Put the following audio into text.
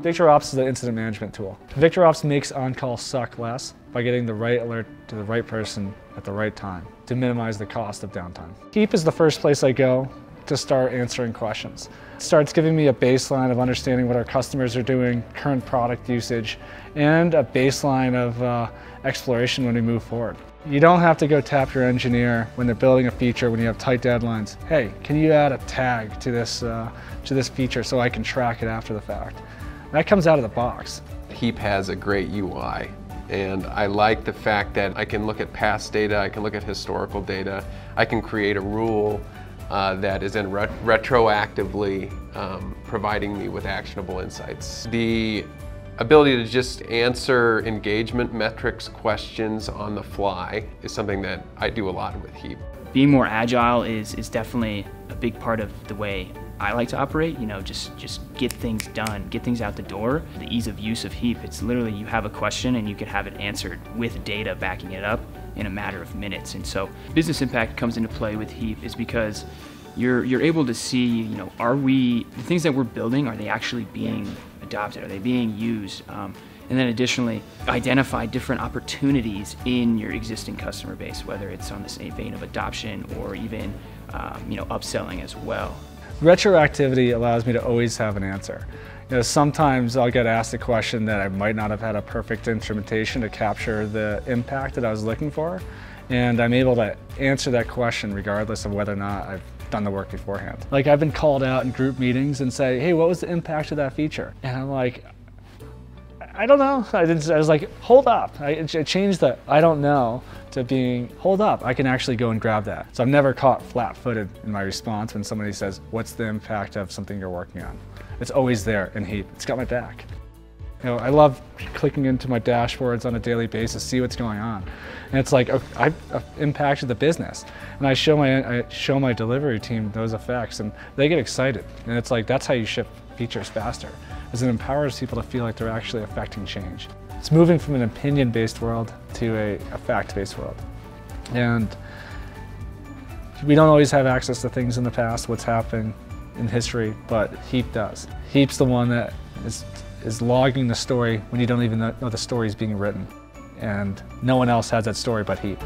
VictorOps is an incident management tool. VictorOps makes on-call suck less by getting the right alert to the right person at the right time to minimize the cost of downtime. Heap is the first place I go to start answering questions. It starts giving me a baseline of understanding what our customers are doing, current product usage, and a baseline of exploration when we move forward. You don't have to go tap your engineer when they're building a feature when you have tight deadlines. Hey, can you add a tag to this feature so I can track it after the fact? That comes out of the box. Heap has a great UI, and I like the fact that I can look at past data, I can look at historical data, I can create a rule that is then retroactively providing me with actionable insights. The ability to just answer engagement metrics questions on the fly is something that I do a lot with Heap. Being more agile is definitely a big part of the way I like to operate. You know, just get things done, get things out the door. The ease of use of Heap, it's literally you have a question and you can have it answered with data backing it up in a matter of minutes. And so business impact comes into play with Heap is because you're able to see, you know, the things that we're building, are they actually being adopted? Are they being used? And then additionally, identify different opportunities in your existing customer base, whether it's on the same vein of adoption or even you know, upselling as well. Retroactivity allows me to always have an answer. You know, sometimes I'll get asked a question that I might not have had a perfect instrumentation to capture the impact that I was looking for, and I'm able to answer that question regardless of whether or not I've done the work beforehand. Like, I've been called out in group meetings and say, hey, what was the impact of that feature? And I'm like, I don't know. I was like, hold up. I changed the I don't know to being, hold up, I can actually go and grab that. So I'm never caught flat-footed in my response when somebody says, what's the impact of something you're working on? It's always there in Heap. It's got my back. You know, I love clicking into my dashboards on a daily basis, see what's going on. And it's like, I've impacted the business. And I show my delivery team those effects, and they get excited. And it's like, that's how you ship features faster, is it empowers people to feel like they're actually affecting change. It's moving from an opinion-based world to a fact-based world. And we don't always have access to things in the past, what's happened in history, but Heap does. Heap's the one that is logging the story when you don't even know the story is being written. And no one else has that story but Heap.